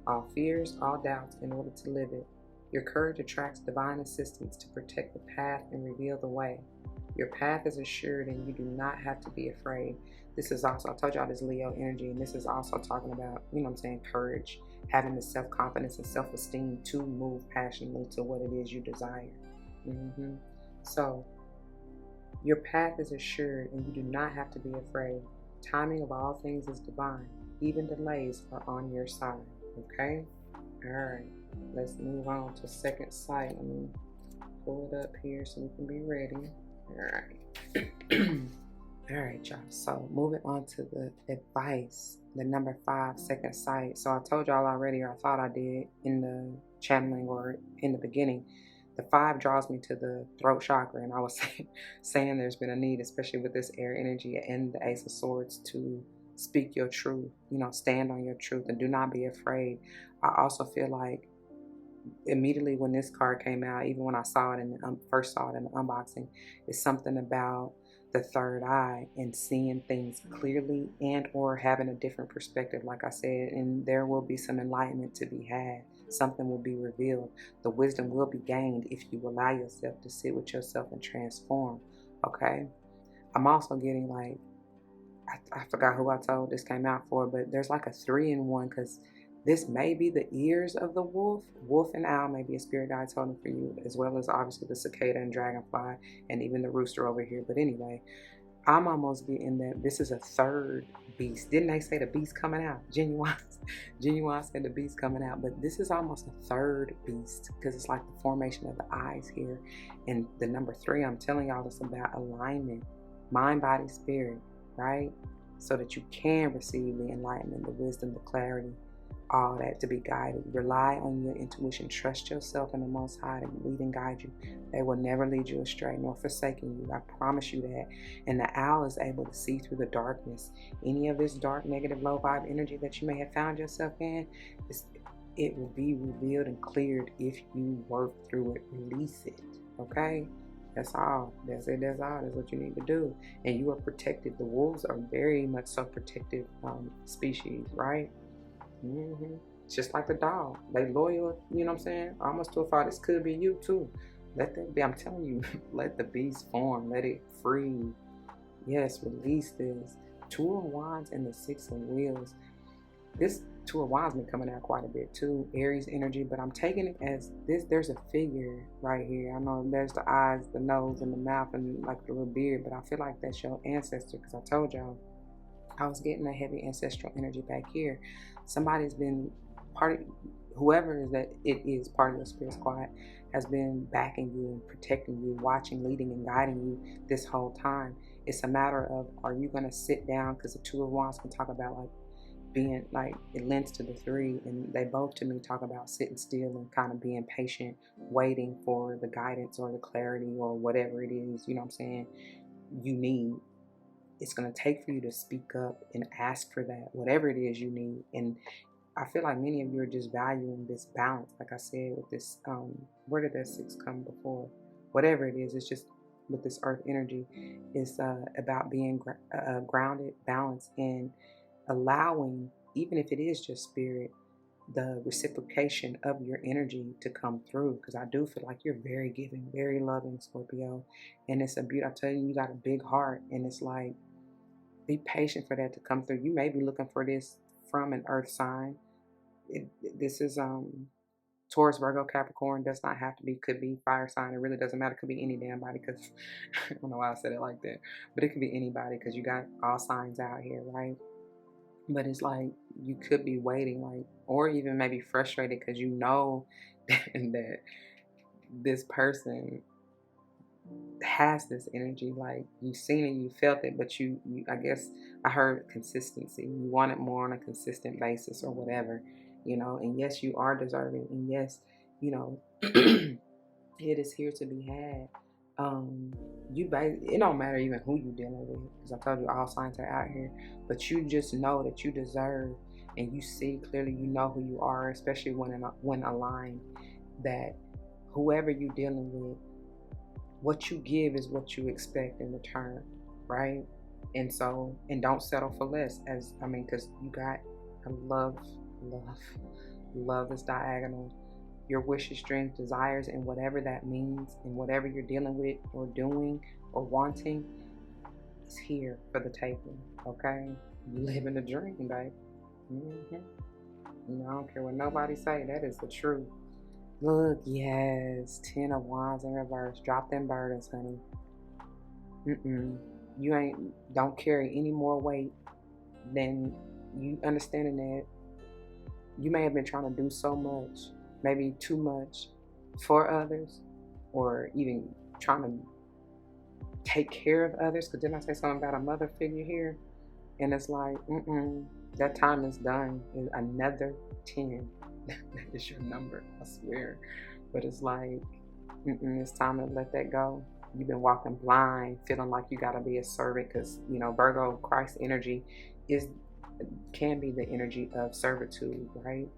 All fears, all doubts, in order to live it. Your courage attracts divine assistance to protect the path and reveal the way. Your path is assured and you do not have to be afraid. This is also, I told y'all, this Leo energy, and this is also talking about, courage, having the self-confidence and self-esteem to move passionately to what it is you desire. So, your path is assured and you do not have to be afraid. Timing of all things is divine. Even delays are on your side. Okay? Alright. Let's move on to second sight. Let me pull it up here so we can be ready. Alright. Alright, y'all. So moving on to the advice. The number 5, second sight. So I told y'all already, or I thought I did in the channeling or in the beginning. The 5 draws me to the throat chakra, and I was saying there's been a need, especially with this air energy and the Ace of Swords, to speak your truth, stand on your truth and do not be afraid. I also feel like immediately when this card came out, even when I saw it and first saw it in the unboxing, it's something about the third eye and seeing things clearly and or having a different perspective, like I said, and there will be some enlightenment to be had. Something will be revealed. The wisdom will be gained if you allow yourself to sit with yourself and transform. Okay? I'm also getting like, I forgot who I told this came out for, but there's like a 3-in-1, because this may be the ears of the wolf. Wolf and owl may be a spirit guide totem for you, as well as obviously the cicada and dragonfly, and even the rooster over here. But anyway, I'm almost getting that this is a third beast. Didn't they say the beast coming out? Genuine said the beast coming out, but this is almost a third beast, because it's like the formation of the eyes here. And the number 3, I'm telling y'all, it's about alignment, mind, body, spirit, right? So that you can receive the enlightenment, the wisdom, the clarity, all that, to be guided. Rely on your intuition. Trust yourself and the Most High to lead and guide you. They will never lead you astray nor forsaken you. I promise you that. And the owl is able to see through the darkness. Any of this dark, negative, low vibe energy that you may have found yourself in, it will be revealed and cleared if you work through it. Release it. Okay? That's all. That's it. That's all. That's what you need to do. And you are protected. The wolves are very much so protective species, right? Just like the dog. They loyal, you know what I'm saying? Almost to a fault. This could be you too. Let that be. I'm telling you, let the beast form. Let it free. Yes, release this. 2 of Wands and the 6 of Wheels. This 2 of Wands been coming out quite a bit too. Aries energy, but I'm taking it as this. There's a figure right here. I know there's the eyes, the nose, and the mouth, and like the little beard, but I feel like that's your ancestor, because I told y'all I was getting a heavy ancestral energy back here. Somebody's been part of, whoever is that it is part of your spirit squad, has been backing you and protecting you, watching, leading, and guiding you this whole time. It's a matter of, are you going to sit down? Because the 2 of Wands can talk about like being like, it lends to the 3, and they both to me talk about sitting still and kind of being patient, waiting for the guidance or the clarity or whatever it is, you know what I'm saying, you need. It's going to take for you to speak up and ask for that, whatever it is you need. And I feel like many of you are just valuing this balance. Like I said, with this, where did that 6 come before? Whatever it is, it's just with this earth energy, it's about being grounded, balanced, and allowing, even if it is just spirit, the reciprocation of your energy to come through. Because I do feel like you're very giving, very loving, Scorpio. And it's a beautiful, I tell you, you got a big heart. And it's like, be patient for that to come through. You may be looking for this from an earth sign. This is Taurus, Virgo, Capricorn. Does not have to be. Could be fire sign. It really doesn't matter. Could be any damn body, because I don't know why I said it like that. But it could be anybody, because you got all signs out here, right? But it's like you could be waiting, like, or even maybe frustrated because you know that this person has this energy. Like you've seen it, you felt it, but you I guess I heard consistency. You want it more on a consistent basis or whatever, And yes, you are deserving, and yes, you know, it is here to be had. It don't matter even who you dealing with, because I told you all signs are out here, but you just know that you deserve, and you see clearly, you know who you are, especially when aligned. That whoever you're dealing with, what you give is what you expect in return, right? And don't settle for less. Because you got a love, love is diagonal. Your wishes, dreams, desires, and whatever that means, and whatever you're dealing with, or doing, or wanting, is here for the taking. Okay, you living a dream, babe. I don't care what nobody say. That is the truth. Look, yes, 10 of Wands in reverse. Drop them burdens, honey. You don't carry any more weight than you understanding that you may have been trying to do so much, maybe too much for others, or even trying to take care of others. Because didn't I say something about a mother figure here? And it's like, that time is done. Another 10. That is your number, I swear. But it's like, it's time to let that go. You've been walking blind, feeling like you got to be a servant, because Virgo Christ energy can be the energy of servitude, right?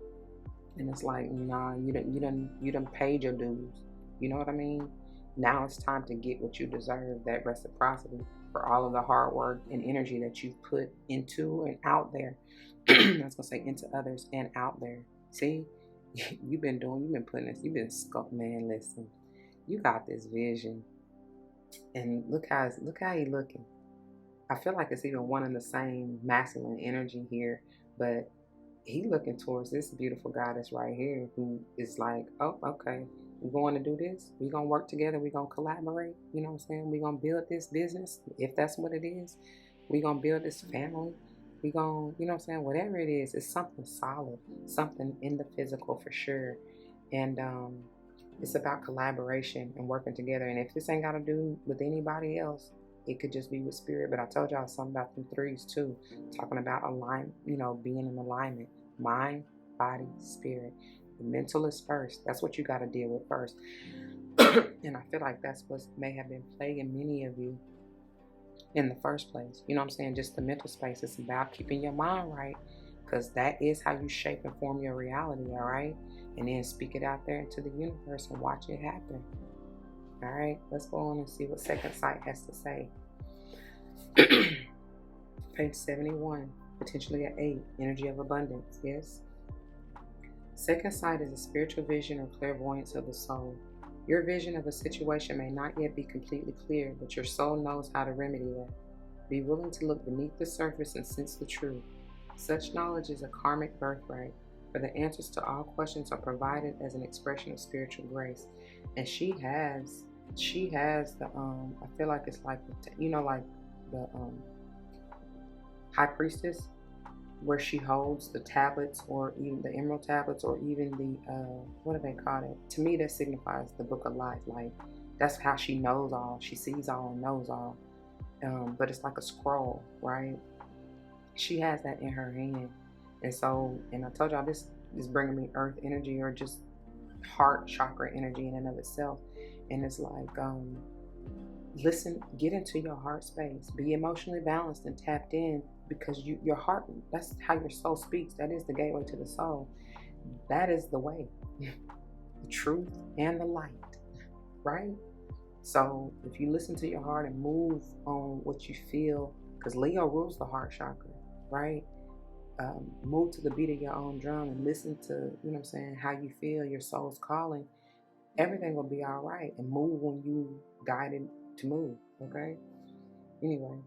And it's like, nah, you done paid your dues. You know what I mean? Now it's time to get what you deserve, that reciprocity for all of the hard work and energy that you've put into and out there. I was gonna say into others and out there. See, you've been putting this, man, listen, you got this vision, and look how you looking. I feel like it's even one and the same masculine energy here, but he looking towards this beautiful goddess right here, who is like, oh, okay, we're going to do this. We're going to work together. We're going to collaborate. You know what I'm saying? We're going to build this business, if that's what it is. We're going to build this family. We're going to, you know what I'm saying? Whatever it is, it's something solid, something in the physical for sure. And it's about collaboration and working together. And if this ain't got to do with anybody else, it could just be with spirit. But I told y'all something about them threes too, talking about being in alignment, mind, body, spirit. The mental is first. That's what you got to deal with first. And I feel like that's what may have been plaguing many of you in the first place. You know what I'm saying? Just the mental space. It's about keeping your mind right, because that is how you shape and form your reality, all right? And then speak it out there into the universe and watch it happen. All right, let's go on and see what second sight has to say. Page 71, potentially an 8, energy of abundance. Yes. Second sight is a spiritual vision or clairvoyance of the soul. Your vision of a situation may not yet be completely clear, but your soul knows how to remedy that. Be willing to look beneath the surface and sense the truth. Such knowledge is a karmic birthright, for the answers to all questions are provided as an expression of spiritual grace. And she has the I feel like it's like like the high priestess, where she holds the tablets, or even the emerald tablets, or even the what do they call it? To me, that signifies the book of life. Like, that's how she knows all, she sees all and knows all. But it's like a scroll, right? She has that in her hand. And so, and I told y'all, this is bringing me earth energy, or just heart chakra energy in and of itself. And it's like, listen, get into your heart space, be emotionally balanced and tapped in, because your heart, that's how your soul speaks. That is the gateway to the soul. That is the way, the truth and the light, right? So if you listen to your heart and move on what you feel, because Leo rules the heart chakra, right? Move to the beat of your own drum and listen to, you know what I'm saying, how you feel, your soul's calling. Everything will be all right, and move when you guided to move, okay? Anyway,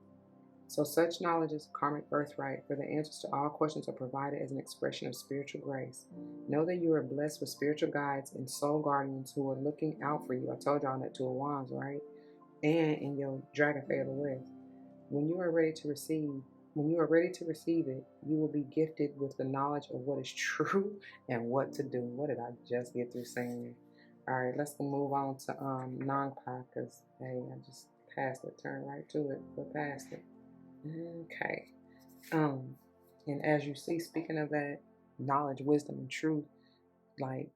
so such knowledge is a karmic birthright, for the answers to all questions are provided as an expression of spiritual grace. Know that you are blessed with spiritual guides and soul guardians who are looking out for you. I told y'all that 2 of Wands, right? And in your Dragon Fae of the West. When you are ready to receive, when you are ready to receive it, you will be gifted with the knowledge of what is true and what to do. What did I just get through saying? All right, let's move on to non-pop, because hey, I just passed it, turn right to it, but past it. Okay. Um, and as you see, speaking of that knowledge, wisdom, and truth, like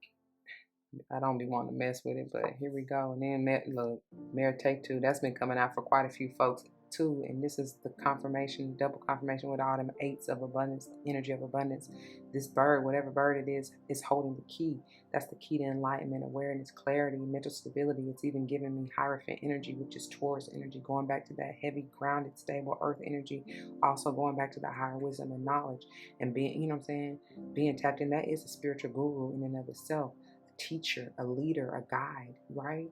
I don't be wanting to mess with it, but here we go. And then look, Mayor Take Two, that's been coming out for quite a few folks too. And this is the confirmation, double confirmation with all them eights of abundance, energy of abundance. This bird, whatever bird it is holding the key. That's the key to enlightenment, awareness, clarity, mental stability. It's even giving me Hierophant energy, which is Taurus energy, going back to that heavy, grounded, stable earth energy. Also going back to the higher wisdom and knowledge and being, you know what I'm saying, being tapped in. That is a spiritual guru in and of itself. Teacher, a leader, a guide, right?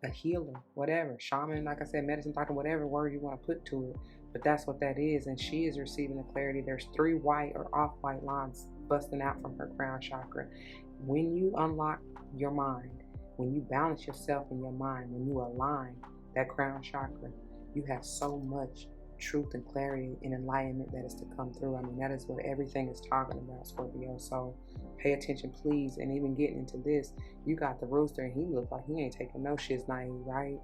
A healer, whatever. Shaman, like I said, medicine doctor, whatever word you want to put to it. But that's what that is. And she is receiving the clarity. There's 3 white or off-white lines busting out from her crown chakra. When you unlock your mind, when you balance yourself in your mind, when you align that crown chakra, you have so much truth and clarity and enlightenment that is to come through. I mean, that is what everything is talking about, Scorpio. So pay attention, please. And even getting into this, you got the rooster, and he looks like he ain't taking no shit's naive, right?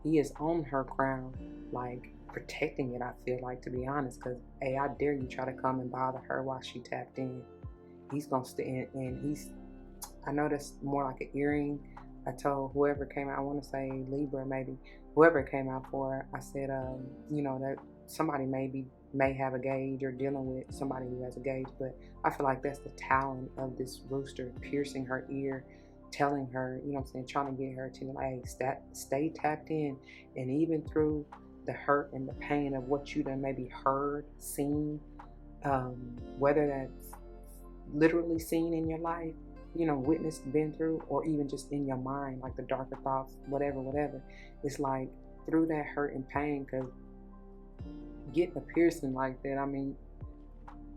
He is on her crown, like protecting it, I feel like, to be honest. Because, hey, I dare you try to come and bother her while she tapped in. He's going to stay in, and he's, I know that's more like an earring. I told whoever came out, I want to say Libra maybe, whoever came out for, I said, you know, that somebody may have a gauge or dealing with somebody who has a gauge, but I feel like that's the talent of this rooster, piercing her ear, telling her, you know what I'm saying, trying to get her to like, hey, stay tapped in. And even through the hurt and the pain of what you done maybe heard, seen, whether that's literally seen in your life, you know, witnessed, been through, or even just in your mind, like the darker thoughts, whatever. It's like through that hurt and pain, because getting a piercing like that, I mean,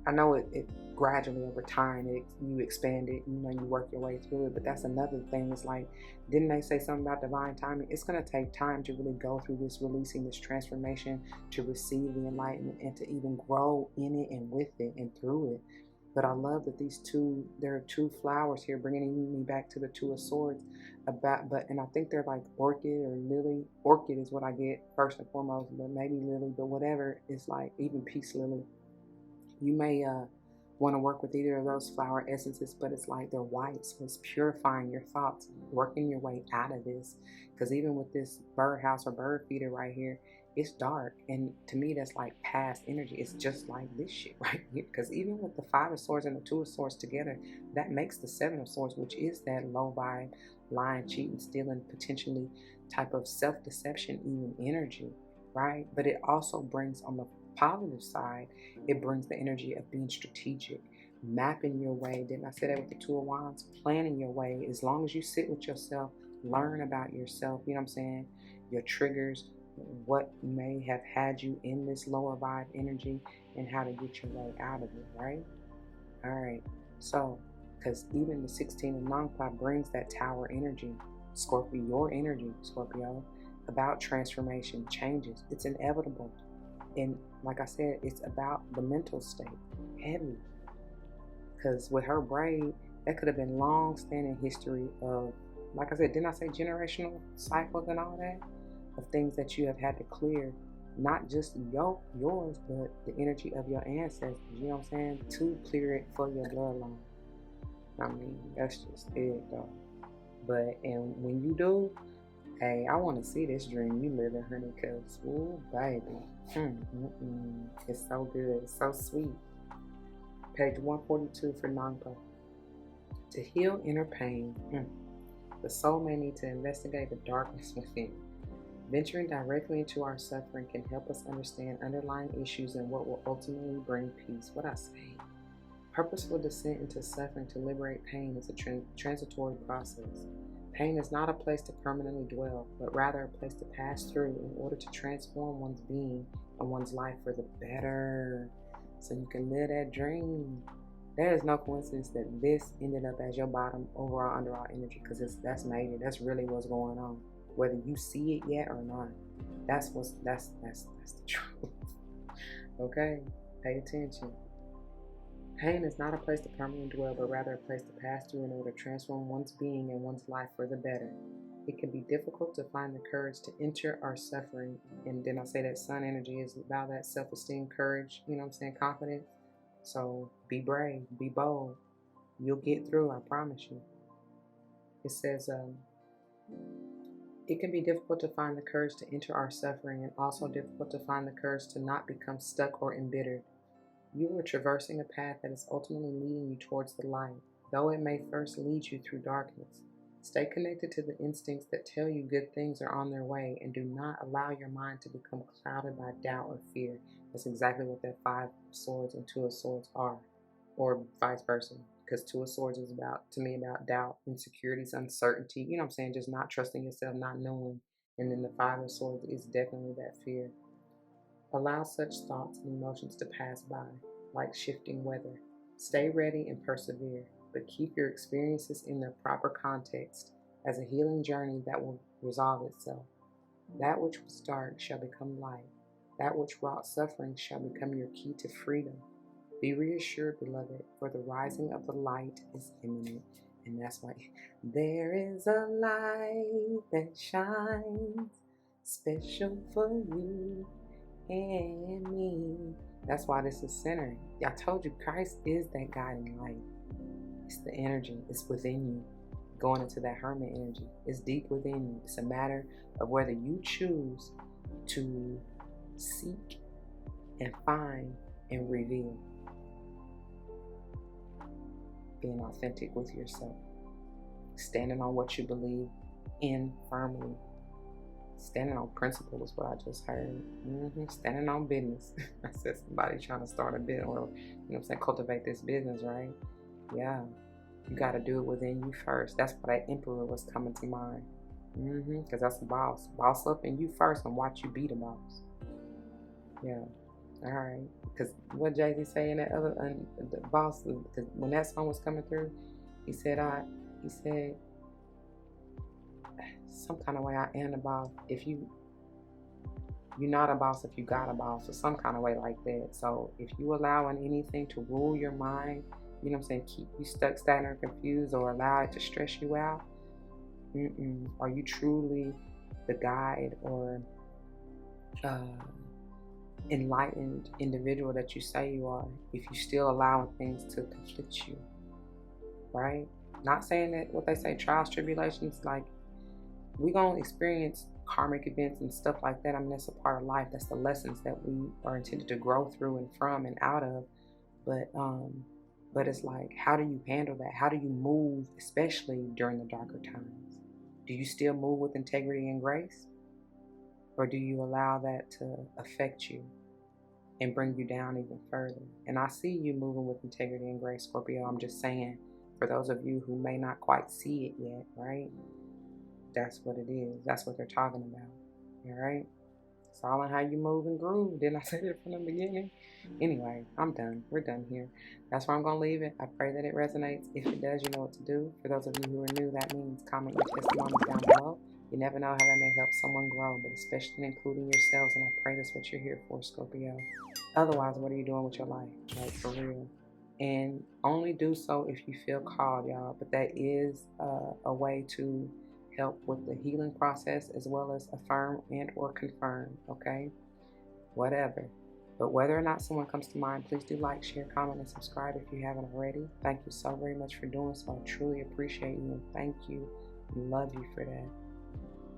I know it gradually over time, you expand it, you know, you work your way through it, but that's another thing. It's like, didn't they say something about divine timing? It's going to take time to really go through this, releasing this transformation, to receive the enlightenment and to even grow in it and with it and through it. But I love that there are 2 flowers here, bringing me back to the 2 of Swords. And I think they're like orchid or lily. Orchid is what I get first and foremost, but maybe lily, but whatever. It's like even peace lily. You may want to work with either of those flower essences, but it's like they're white, so it's purifying your thoughts, working your way out of this. Because even with this birdhouse or bird feeder right here, it's dark, and to me that's like past energy. It's just like this shit right here, because even with the 5 of Swords and the 2 of Swords together, that makes the 7 of Swords, which is that low vibe, lying, cheating, stealing, potentially type of self-deception, even energy, right? But it also brings, on the positive side, it brings the energy of being strategic, mapping your way. Didn't I say that with the 2 of Wands? Planning your way. As long as you sit with yourself, learn about yourself, you know what I'm saying, your triggers, what may have had you in this lower vibe energy, and how to get your way out of it, right? All right, so because even the 16 of non-cloud brings that tower energy, Scorpio, your energy, Scorpio, about transformation, changes. It's inevitable. And like I said, it's about the mental state, heavy. Because with her braid, that could have been long-standing history of, like I said, didn't I say generational cycles and all that? Of things that you have had to clear, not just yours, but the energy of your ancestors, you know what I'm saying? To clear it for your bloodline. I mean, that's just it, though. But, and when you do, hey, I want to see this dream you live in, honey, because, ooh, baby. It's so good. It's so sweet. Page 142 for Nangpa. To heal inner pain, the soul may need to investigate the darkness within. Venturing directly into our suffering can help us understand underlying issues and what will ultimately bring peace. What I say? Purposeful descent into suffering to liberate pain is a transitory process. Pain is not a place to permanently dwell, but rather a place to pass through in order to transform one's being and one's life for the better, so you can live that dream. There is no coincidence that this ended up as your bottom overall underall energy, because that's major. That's really what's going on, whether you see it yet or not. That's the truth. Okay? Pay attention. Pain is not a place to permanently dwell, but rather a place to pass through in order to transform one's being and one's life for the better. It can be difficult to find the courage to enter our suffering. And then I say that sun energy is about that self-esteem, courage, you know what I'm saying, confidence. So be brave, be bold. You'll get through, I promise you. It says, it can be difficult to find the courage to enter our suffering and also difficult to find the courage to not become stuck or embittered. You are traversing a path that is ultimately leading you towards the light, though it may first lead you through darkness. Stay connected to the instincts that tell you good things are on their way, and do not allow your mind to become clouded by doubt or fear. That's exactly what that 5 of Swords and 2 of Swords are, or vice versa. Because 2 of Swords is about, to me, about doubt, insecurities, uncertainty. You know what I'm saying? Just not trusting yourself, not knowing. And then the 5 of Swords is definitely that fear. Allow such thoughts and emotions to pass by, like shifting weather. Stay ready and persevere, but keep your experiences in their proper context as a healing journey that will resolve itself. That which was dark shall become light. That which wrought suffering shall become your key to freedom. Be reassured, beloved, for the rising of the light is imminent. And that's why there is a light that shines special for you and me. That's why this is centered. I told you, Christ is that guiding light. It's the energy. It's within you. Going into that hermit energy. It's deep within you. It's a matter of whether you choose to seek and find and reveal. Being authentic with yourself. Standing on what you believe in firmly. Standing on principle is what I just heard. Standing on business. I said somebody trying to start a business, or, you know what I'm saying, cultivate this business, right? Yeah. You got to do it within you first. That's why that emperor was coming to mind. Because that's the boss. Boss up in you first and watch you be the boss. Yeah. All right. Because what Jay-Z say in that other, the boss, because when that song was coming through, he said, some kind of way I am the boss. If you're not a boss if you got a boss, or some kind of way like that. So if you allowing anything to rule your mind, you know what I'm saying, keep you stuck, stagnant, or confused, or allow it to stress you out, are you truly the guide or enlightened individual that you say you are if you still allowing things to conflict you, right? Not saying that what they say, trials, tribulations, like, we're going to experience karmic events and stuff like that. I mean, that's a part of life. That's the lessons that we are intended to grow through and from and out of. But it's like, how do you handle that? How do you move, especially during the darker times? Do you still move with integrity and grace? Or do you allow that to affect you and bring you down even further? And I see you moving with integrity and grace, Scorpio. I'm just saying, for those of you who may not quite see it yet, right? That's what it is. That's what they're talking about. All right? It's all in how you move and groove. Didn't I say that from the beginning? Anyway, I'm done. We're done here. That's where I'm going to leave it. I pray that it resonates. If it does, you know what to do. For those of you who are new, that means comment your testimonies down below. You never know how that may help someone grow, but especially including yourselves. And I pray that's what you're here for, Scorpio. Otherwise, what are you doing with your life? Like, for real. And only do so if you feel called, y'all. But that is a way to help with the healing process, as well as affirm and or confirm, okay? Whatever. But whether or not someone comes to mind, please do like, share, comment, and subscribe if you haven't already. Thank you so very much for doing so. I truly appreciate you and thank you and love you for that.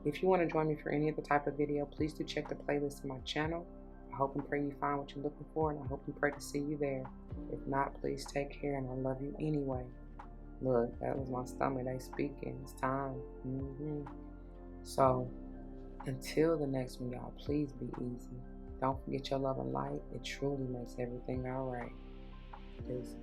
If you want to join me for any other type of video, please do check the playlist on my channel. I hope and pray you find what you're looking for, and I hope and pray to see you there. If not, please take care, and I love you anyway. Look, that was my stomach. They speaking. It's time. So, until the next one, y'all, please be easy. Don't forget your love and light. It truly makes everything all right. Deuces.